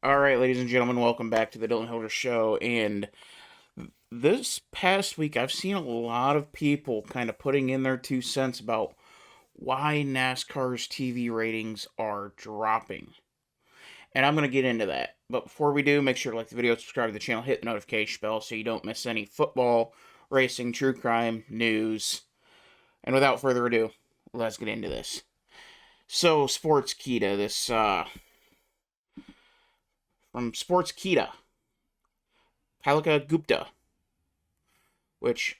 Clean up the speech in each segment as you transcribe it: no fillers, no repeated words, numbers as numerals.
All right, ladies and gentlemen, welcome back to the Dylan Hilder Show. And this past week, I've seen a lot of people kind of putting in their 2 cents about why NASCAR's TV ratings are dropping. And I'm going to get into that. But before we do, make sure to like the video, subscribe to the channel, hit the notification bell so you don't miss any football, racing, true crime, news. And without further ado, let's get into this. So, Sportskeeda, this, from Sportskeeda, Palika Gupta, which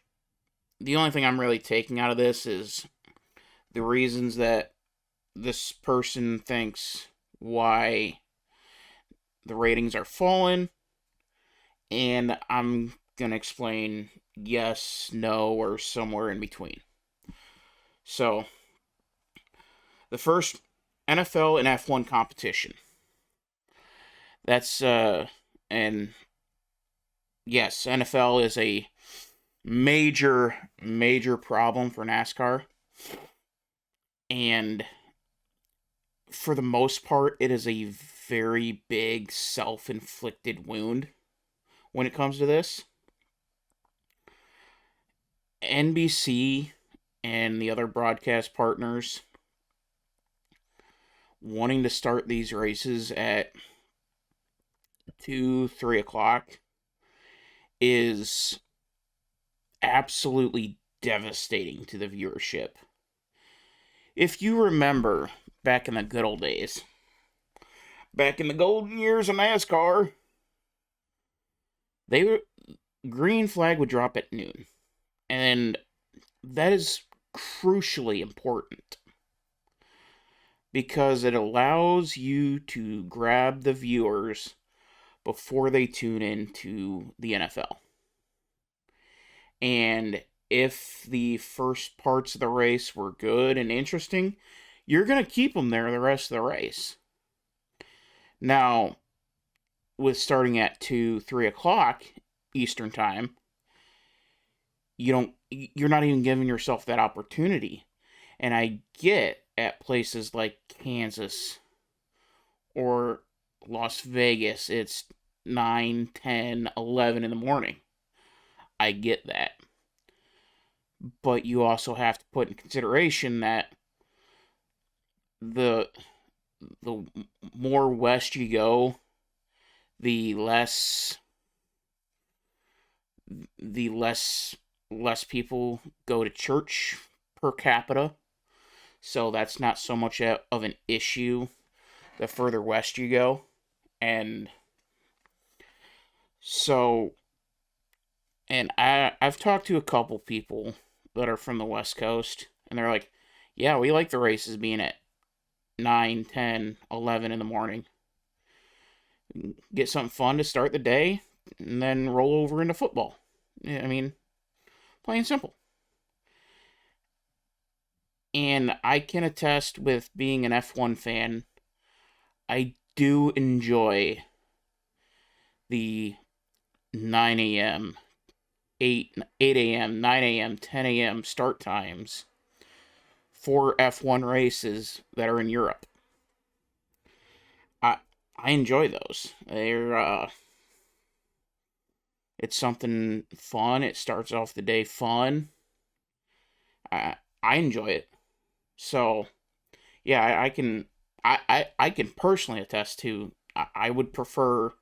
the only thing I'm really taking out of this is the reasons that this person thinks why the ratings are falling, and I'm going to explain yes, no, or somewhere in between. So, the first, NFL and F1 competition. That's, and yes, NFL is a major problem for NASCAR. And for the most part, it is a very big self-inflicted wound when it comes to this. NBC and the other broadcast partners wanting to start these races at 2, 3 o'clock is absolutely devastating to the viewership. If you remember back in the good old days, back in the golden years of NASCAR, green flag would drop at noon. And that is crucially important because it allows you to grab the viewers before they tune into the NFL. And if the first parts of the race were good and interesting, you're going to keep them there the rest of the race. Now, with starting at 2, 3 o'clock Eastern time, you're not even giving yourself that opportunity. And I get at places like Kansas or Las Vegas, it's 9, 10, 11 in the morning. I get that. But you also have to put in consideration that the more west you go, the less people go to church per capita. So that's not so much of an issue the further west you go. And so, and I've talked to a couple people that are from the West Coast, and they're like, yeah, we like the races being at 9, 10, 11 in the morning. Get something fun to start the day, and then roll over into football. I mean, plain and simple. And I can attest with being an F1 fan, I do enjoy the 9 a.m., 8 a.m., 9 a.m., 10 a.m. start times for F1 races that are in Europe. I enjoy those. It's something fun. It starts off the day fun. I enjoy it. So, yeah, I can personally attest to I would prefer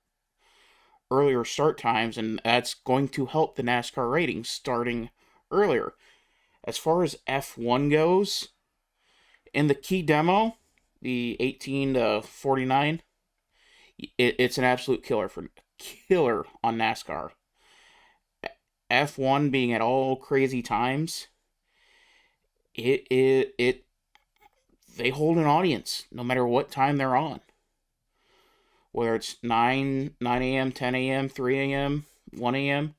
earlier start times, and that's going to help the NASCAR ratings starting earlier. As far as F1 goes, in the key demo, the 18 to 49, it's an absolute killer on NASCAR. F1 being at all crazy times, it they hold an audience no matter what time they're on. Whether it's 9 a.m., 10 a.m., 3 a.m., 1 a.m.,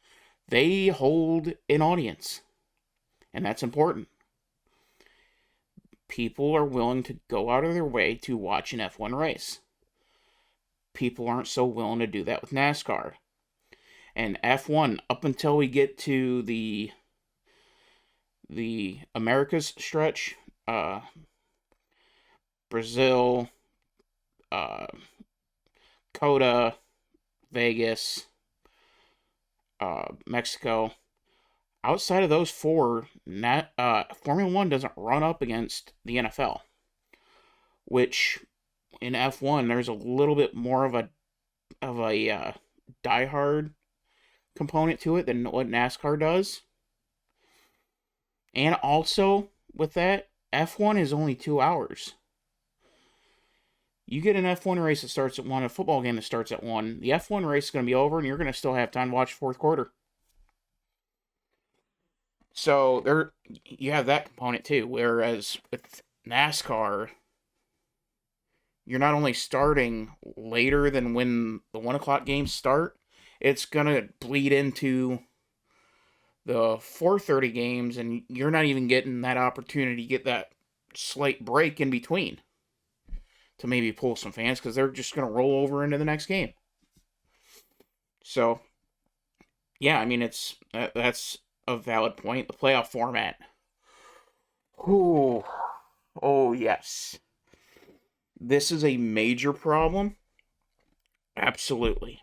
they hold an audience. And that's important. People are willing to go out of their way to watch an F1 race. People aren't so willing to do that with NASCAR. And F1, up until we get to the Americas stretch, Brazil, Coda, Vegas, Mexico. Outside of those four, Formula One doesn't run up against the NFL, which in F1 there's a little bit more of a diehard component to it than what NASCAR does. And also with that, F1 is only 2 hours. You get an F1 race that starts at 1, a football game that starts at 1, the F1 race is going to be over, and you're going to still have time to watch fourth quarter. So there, you have that component too. Whereas with NASCAR, you're not only starting later than when the 1 o'clock games start, it's going to bleed into the 4:30 games, and you're not even getting that opportunity to get that slight break in between to maybe pull some fans because they're just going to roll over into the next game. So, yeah, I mean, that's a valid point. The playoff format. Ooh, oh yes, this is a major problem. Absolutely.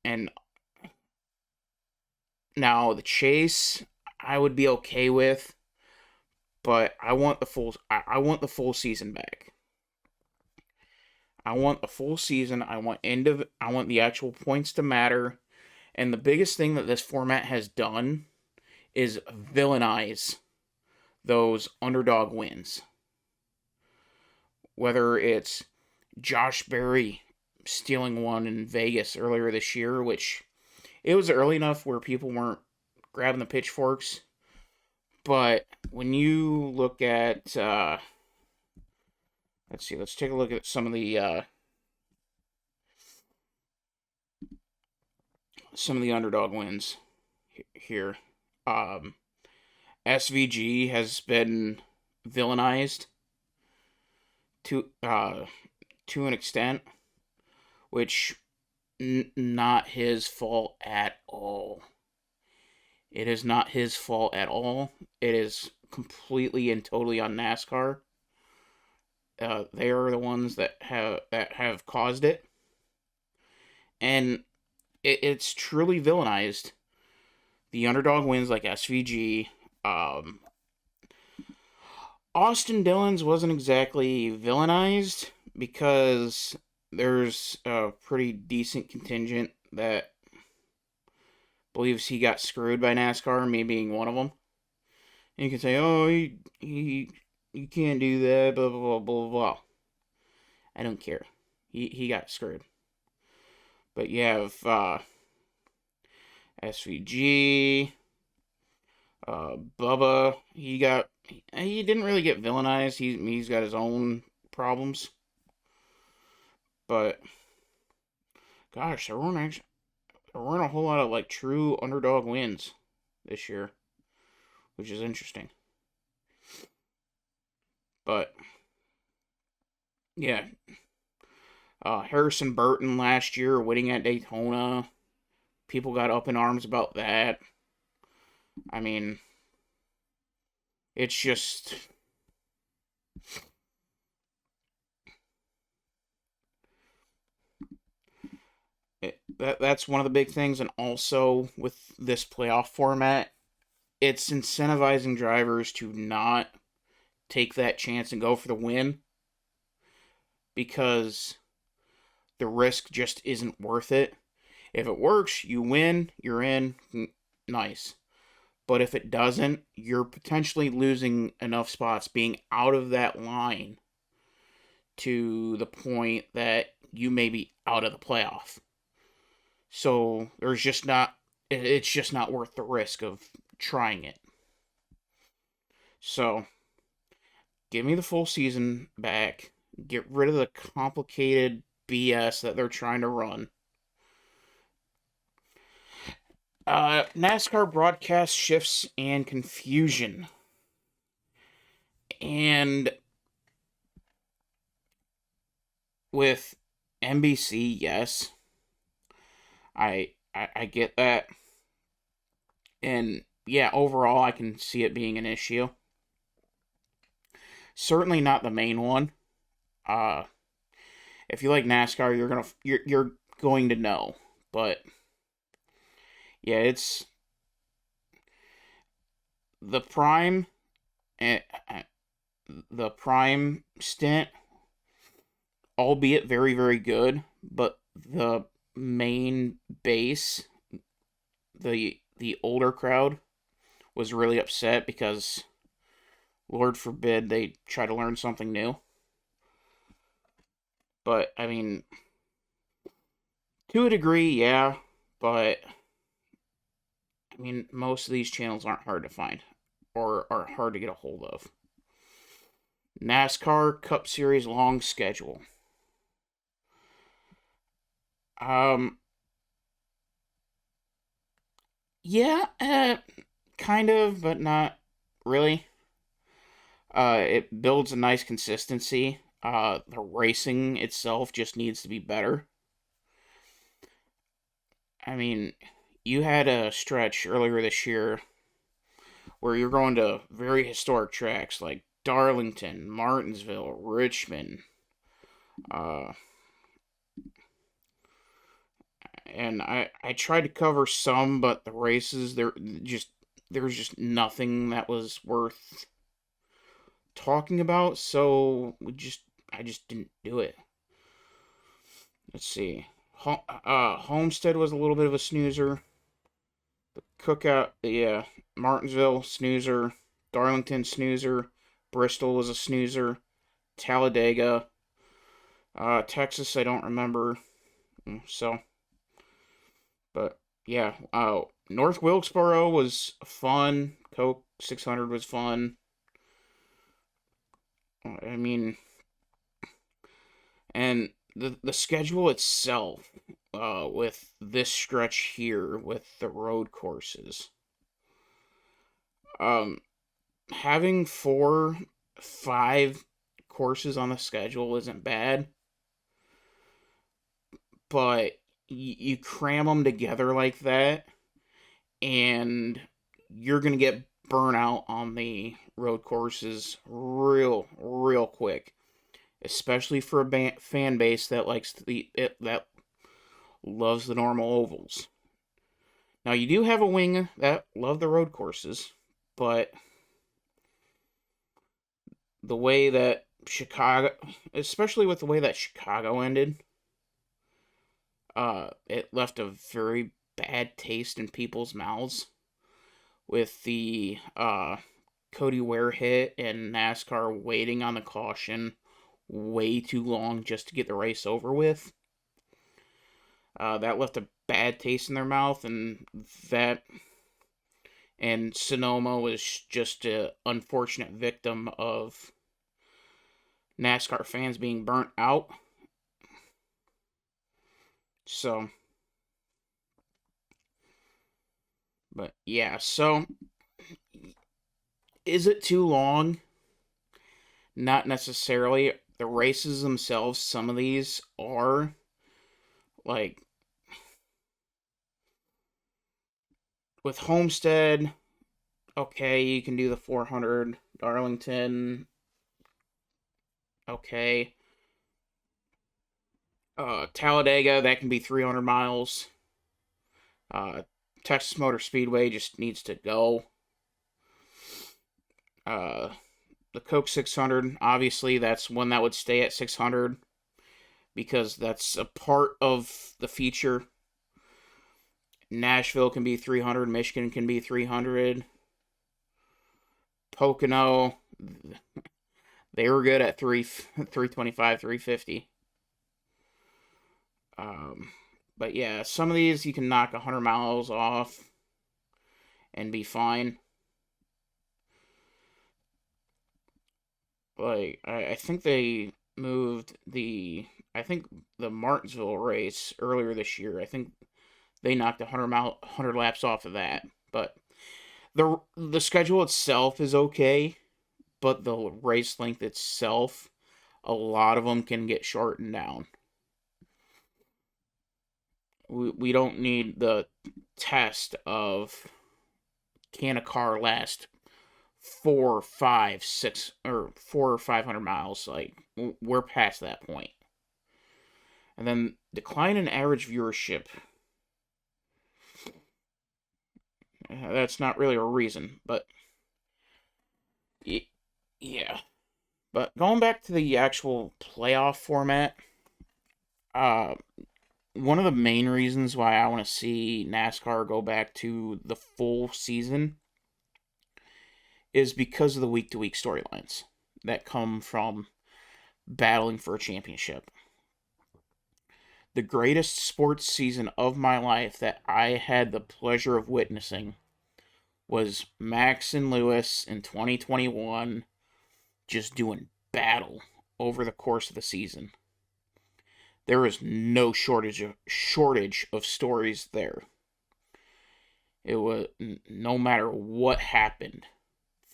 And now the chase, I would be okay with, but I want the full. I want the full season back. I want the full season. I want the actual points to matter. And the biggest thing that this format has done is villainize those underdog wins. Whether it's Josh Berry stealing one in Vegas earlier this year, which it was early enough where people weren't grabbing the pitchforks. But when you look at, let's take a look at some of the underdog wins here. SVG has been villainized to an extent, which not his fault at all. It is not his fault at all. It is completely and totally on NASCAR. They are the ones that have caused it, and it's truly villainized. The underdog wins like SVG. Austin Dillon's wasn't exactly villainized because there's a pretty decent contingent that believes he got screwed by NASCAR, me being one of them. And you can say, oh, you can't do that, blah, blah, blah, blah, blah. I don't care. He got screwed. But you have SVG, Bubba. He didn't really get villainized. He's got his own problems. But gosh, there weren't a whole lot of like true underdog wins this year, which is interesting. But yeah, Harrison Burton last year winning at Daytona. People got up in arms about that. I mean, it's just that's one of the big things, and also with this playoff format, it's incentivizing drivers to not take that chance and go for the win because the risk just isn't worth it. If it works, you win, you're in, nice. But if it doesn't, you're potentially losing enough spots, being out of that line to the point that you may be out of the playoff. So it's just not worth the risk of trying it. So give me the full season back. Get rid of the complicated BS that they're trying to run. NASCAR broadcast shifts and confusion. And with NBC, yes, I get that. And yeah, overall, I can see it being an issue. Certainly not the main one. If you like NASCAR, you're going to know. But yeah, it's the prime eh, eh, the prime stint, albeit very very good, but the main base, the older crowd was really upset because Lord forbid they try to learn something new. But I mean, to a degree, yeah, but I mean, most of these channels aren't hard to find or are hard to get a hold of. NASCAR Cup Series long schedule. Um, yeah, kind of, but not really. It builds a nice consistency. The racing itself just needs to be better. I mean, you had a stretch earlier this year where you're going to very historic tracks like Darlington, Martinsville, Richmond, uh, and I tried to cover some, but the races there was just nothing that was worth talking about, so I just didn't do it. Let's see. Homestead was a little bit of a snoozer. Cookout, yeah, Martinsville snoozer, Darlington snoozer, Bristol was a snoozer, Talladega, Texas I don't remember. So, but yeah, North Wilkesboro was fun. Coke 600 was fun. I mean, and the schedule itself, with this stretch here with the road courses, um, having 5 courses on the schedule isn't bad, but you cram them together like that, and you're gonna get burnout on the road courses real quick, especially for a fan base that that loves the normal ovals. Now you do have a wing that love the road courses, but the way that Chicago, especially with the way that Chicago ended, it left a very bad taste in people's mouths with the Cody Ware hit and NASCAR waiting on the caution way too long just to get the race over with. That left a bad taste in their mouth, that and Sonoma was just an unfortunate victim of NASCAR fans being burnt out. So, but yeah, so is it too long? Not necessarily. The races themselves, some of these are like with Homestead, okay, you can do the 400. Darlington, okay. Talladega, that can be 300 miles. Uh, Texas Motor Speedway just needs to go. Uh, the Coke 600, obviously, that's one that would stay at 600 because that's a part of the feature. Nashville can be 300, Michigan can be 300. Pocono, they were good at 325, 350. Um, but yeah, some of these you can knock 100 miles off and be fine. Like, I think they moved I think the Martinsville race earlier this year. I think they knocked 100 laps off of that. But the schedule itself is okay, but the race length itself, a lot of them can get shortened down. We don't need the test of can a car last 4, 5, 6, or 4 or 500 miles. Like, we're past that point. And then decline in average viewership. That's not really a reason, but yeah. But going back to the actual playoff format, uh, one of the main reasons why I want to see NASCAR go back to the full season is because of the week to week storylines that come from battling for a championship. The greatest sports season of my life that I had the pleasure of witnessing was Max and Lewis in 2021 just doing battle over the course of the season. There was no shortage of stories there. It was no matter what happened,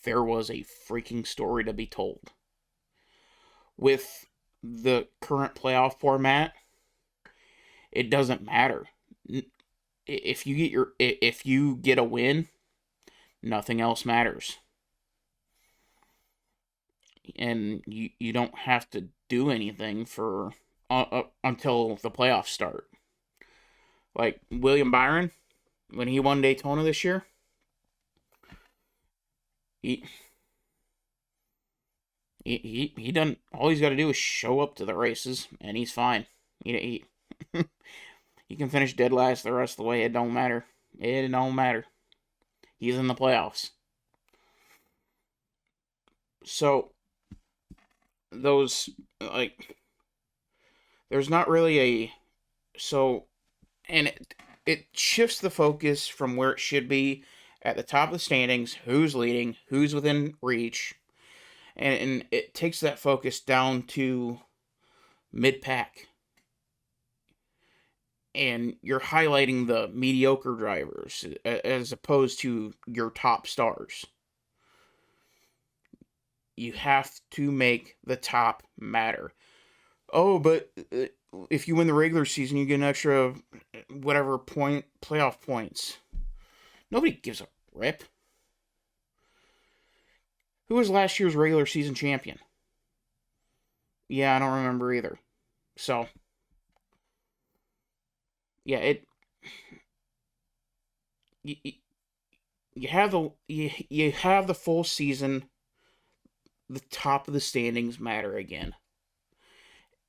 there was a freaking story to be told. With the current playoff format, it doesn't matter. If you get a win, nothing else matters. And you don't have to do anything for until the playoffs start. Like William Byron, when he won Daytona this year, he he done all he's got to do is show up to the races and he's fine. He can finish dead last the rest of the way. It don't matter. It don't matter. He's in the playoffs. So those like there's not really a so and it shifts the focus from where it should be at the top of the standings, who's leading, who's within reach, and it takes that focus down to mid pack. And you're highlighting the mediocre drivers as opposed to your top stars. You have to make the top matter. Oh, but if you win the regular season, you get an extra whatever playoff points. Nobody gives a rip. Who was last year's regular season champion? Yeah, I don't remember either. So, yeah, you, you have the full season. The top of the standings matter again,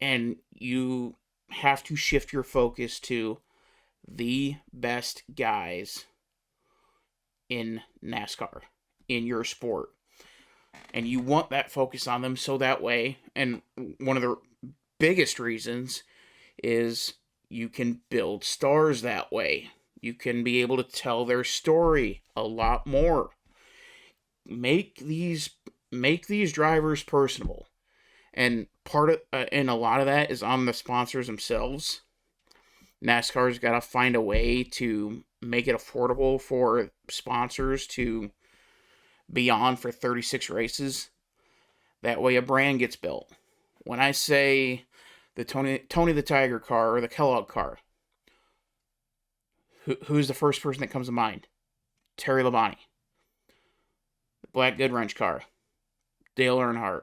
and you have to shift your focus to the best guys in NASCAR, in your sport. And you want that focus on them so that way, and one of the biggest reasons is you can build stars that way. You can be able to tell their story a lot more. Make these drivers personable. And and a lot of that is on the sponsors themselves. NASCAR's got to find a way to make it affordable for sponsors to be on for 36 races. That way a brand gets built. When I say the Tony the Tiger car or the Kellogg car, who's the first person that comes to mind? Terry Labonte. The Black Goodwrench car, Dale Earnhardt.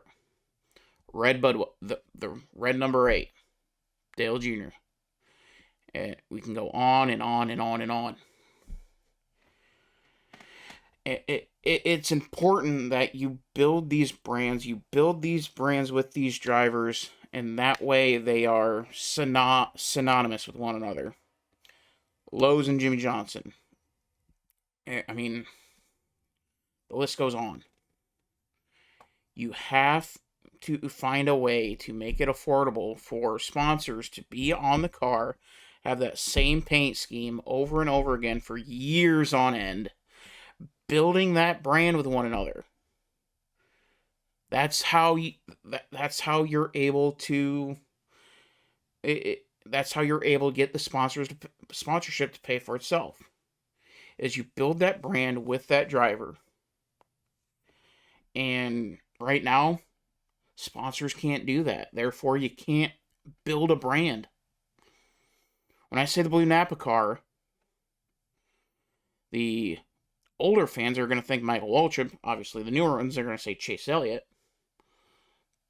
The red number 8, Dale Jr. And we can go on and on and on and on. It's important that you build these brands. You build these brands with these drivers, and that way they are synonymous with one another. Lowe's and Jimmy Johnson. I mean, the list goes on. You have to find a way to make it affordable for sponsors to be on the car, have that same paint scheme over and over again for years on end, building that brand with one another. That's how you're able to that's how you're able to get the sponsorship to pay for itself. Is you build that brand with that driver. And right now, sponsors can't do that. Therefore, you can't build a brand. When I say the Blue Napa car, the older fans are going to think Michael Waltrip. Obviously, the newer ones are going to say Chase Elliott.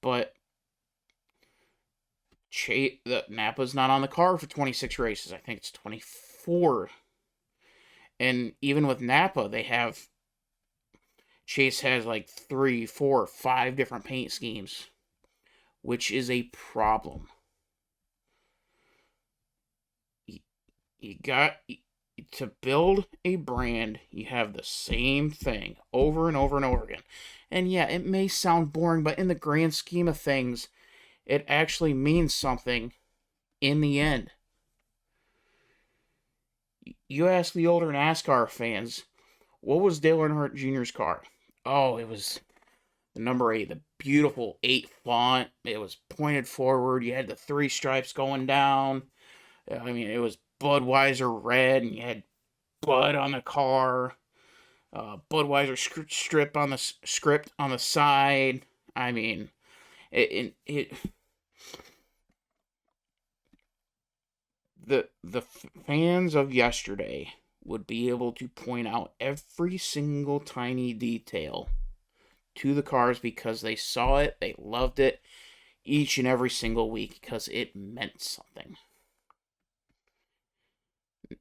But The Napa's not on the car for 26 races. I think it's 24. And even with Napa, they have Chase has like 3, 4, 5 different paint schemes, which is a problem. You got to build a brand, you have the same thing over and over and over again. And yeah, it may sound boring, but in the grand scheme of things, it actually means something in the end. You ask the older NASCAR fans, what was Dale Earnhardt Jr.'s car? Oh, it was the number 8, the beautiful 8 font. It was pointed forward. You had the 3 stripes going down. I mean, it was Budweiser red, and you had Bud on the car. Budweiser strip on the script on the side. I mean, it the fans of yesterday would be able to point out every single tiny detail to the cars because they saw it, they loved it each and every single week because it meant something.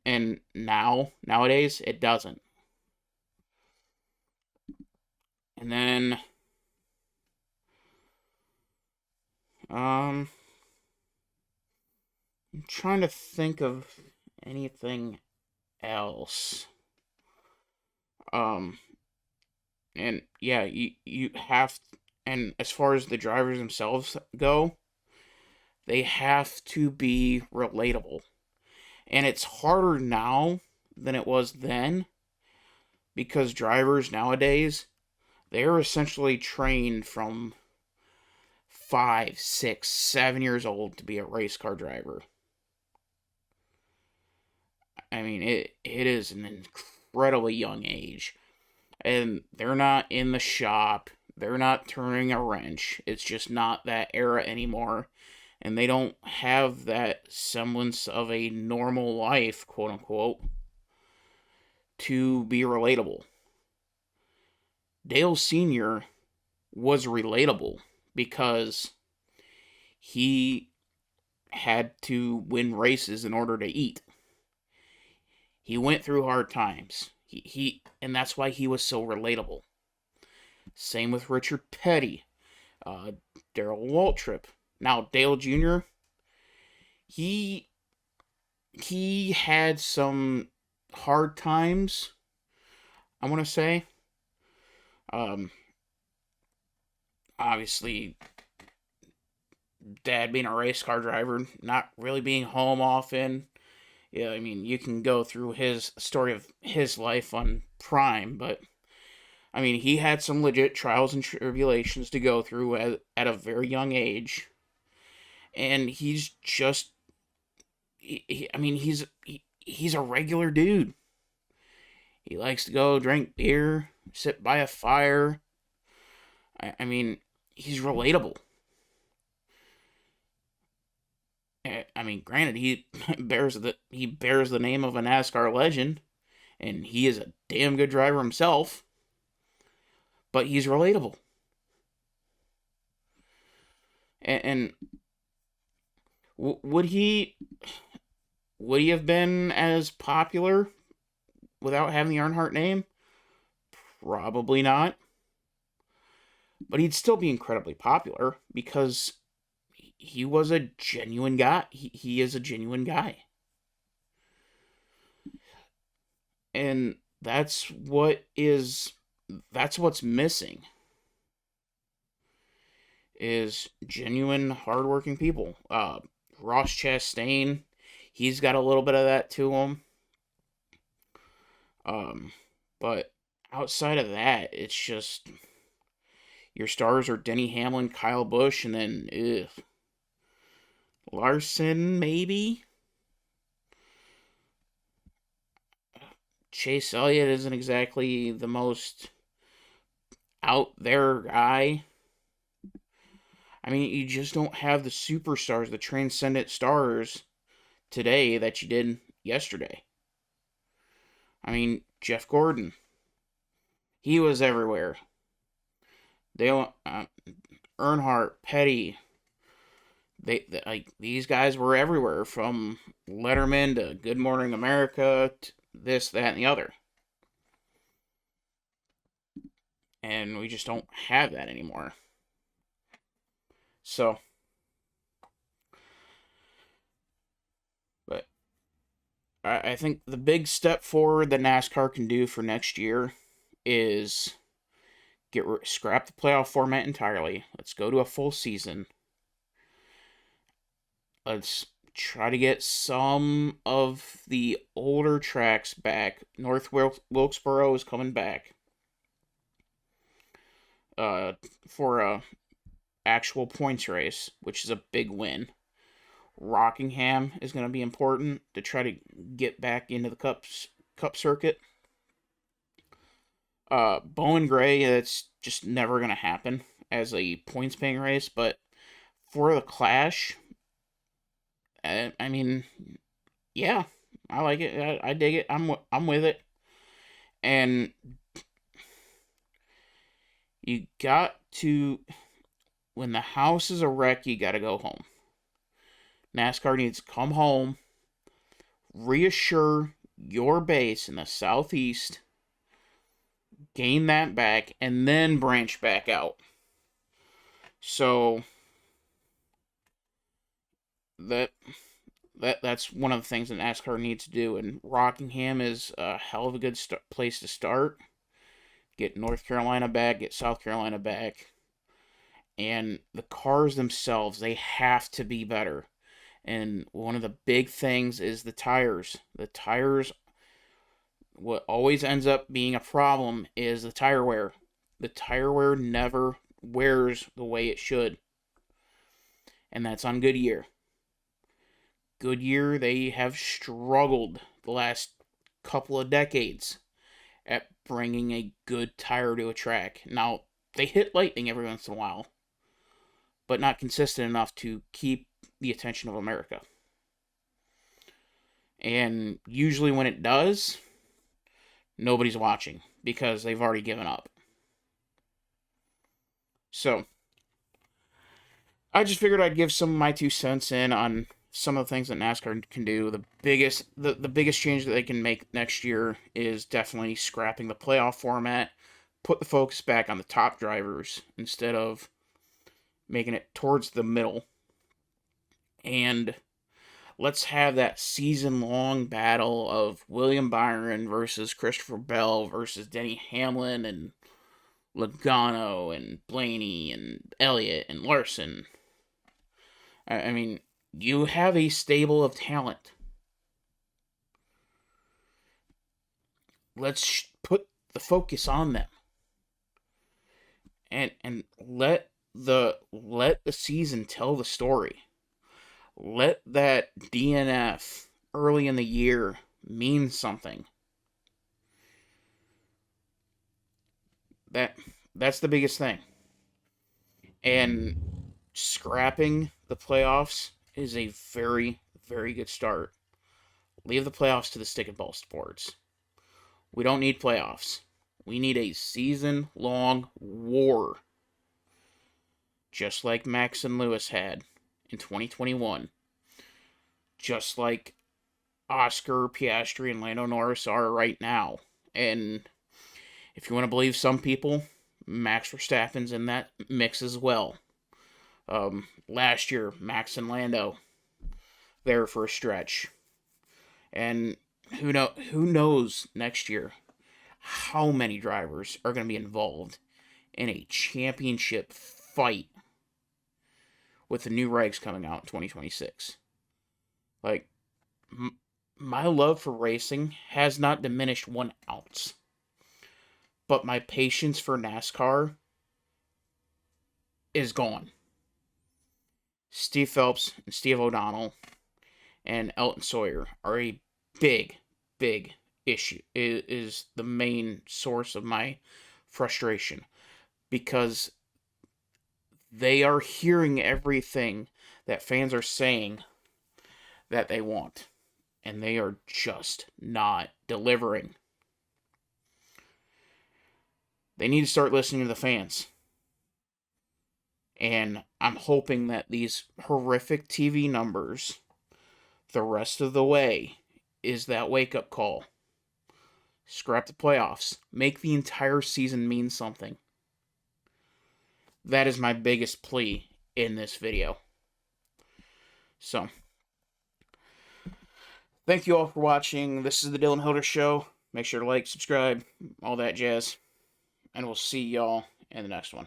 And nowadays, it doesn't. And then, I'm trying to think of anything else. Um, and yeah, you have, and as far as the drivers themselves go, they have to be relatable. And it's harder now than it was then because drivers nowadays, they're essentially trained from 5, 6, 7 years old to be a race car driver. I mean, it is an incredibly young age. And they're not in the shop. They're not turning a wrench. It's just not that era anymore. And they don't have that semblance of a normal life, quote unquote, to be relatable. Dale Sr. was relatable because he had to win races in order to eat. He went through hard times. And that's why he was so relatable. Same with Richard Petty, Darrell Waltrip. Now Dale Jr. He had some hard times. I want to say. Um, Obviously, Dad being a race car driver, not really being home often. Yeah, I mean, you can go through his story of his life on Prime, but I mean, he had some legit trials and tribulations to go through at a very young age, and he's just, I mean, he's a regular dude. He likes to go drink beer, sit by a fire. I mean, he's relatable. I mean, granted, he bears the name of a NASCAR legend, and he is a damn good driver himself. But he's relatable. And would he have been as popular without having the Earnhardt name? Probably not. But he'd still be incredibly popular because he was a genuine guy. He is a genuine guy. And that's what's missing is genuine hardworking people. Ross Chastain, he's got a little bit of that to him. But outside of that, it's just your stars are Denny Hamlin, Kyle Busch, and then Larson, maybe. Chase Elliott isn't exactly the most out there guy. I mean, you just don't have the superstars, the transcendent stars today that you did yesterday. I mean, Jeff Gordon, he was everywhere. Dale Earnhardt, Petty, Like these guys were everywhere from Letterman to Good Morning America, to this, that, and the other, and we just don't have that anymore. So, but I think the big step forward that NASCAR can do for next year is scrap the playoff format entirely. Let's go to a full season. Let's try to get some of the older tracks back. North Wilkesboro is coming back for a actual points race, which is a big win. Rockingham is going to be important to try to get back into the cup circuit. Bowman Gray, that's just never going to happen as a points paying race, but for the Clash, I mean, yeah, I like it. I dig it. I'm with it. And you got to, when the house is a wreck, you got to go home. NASCAR needs to come home, reassure your base in the Southeast, gain that back, and then branch back out. So that's one of the things that NASCAR needs to do, and Rockingham is a hell of a good place to start. Get North Carolina back, get South Carolina back, and the cars themselves, they have to be better. And one of the big things is the tires. The tires, what always ends up being a problem is the tire wear. The tire wear never wears the way it should. And that's on Goodyear. Goodyear, they have struggled the last couple of decades at bringing a good tire to a track. Now, they hit lightning every once in a while, but not consistent enough to keep the attention of America. And usually when it does, nobody's watching because they've already given up. So, I just figured I'd give some of my 2 cents in on some of the things that NASCAR can do. The biggest change that they can make next year is definitely scrapping the playoff format, put the focus back on the top drivers instead of making it towards the middle. And let's have that season-long battle of William Byron versus Christopher Bell versus Denny Hamlin and Logano and Blaney and Elliott and Larson. I mean, you have a stable of talent. Let's put the focus on them, and let the season tell the story. Let that DNF early in the year mean something. That's the biggest thing. And scrapping the playoffs is a very, very good start. Leave the playoffs to the stick and ball sports. We don't need playoffs. We need a season-long war. Just like Max and Lewis had in 2021. Just like Oscar Piastri and Lando Norris are right now. And if you want to believe some people, Max Verstappen's in that mix as well. Last year, Max and Lando there for a stretch. And who knows next year how many drivers are going to be involved in a championship fight with the new regs coming out in 2026. Like, my love for racing has not diminished 1 ounce. But my patience for NASCAR is gone. Steve Phelps and Steve O'Donnell and Elton Sawyer are a big, big issue. It is the main source of my frustration because they are hearing everything that fans are saying that they want, and they are just not delivering. They need to start listening to the fans. And I'm hoping that these horrific TV numbers the rest of the way is that wake up call. Scrap the playoffs. Make the entire season mean something. That is my biggest plea in this video. So, thank you all for watching. This is the Dylan Hilder Show. Make sure to like, subscribe, all that jazz. And we'll see y'all in the next one.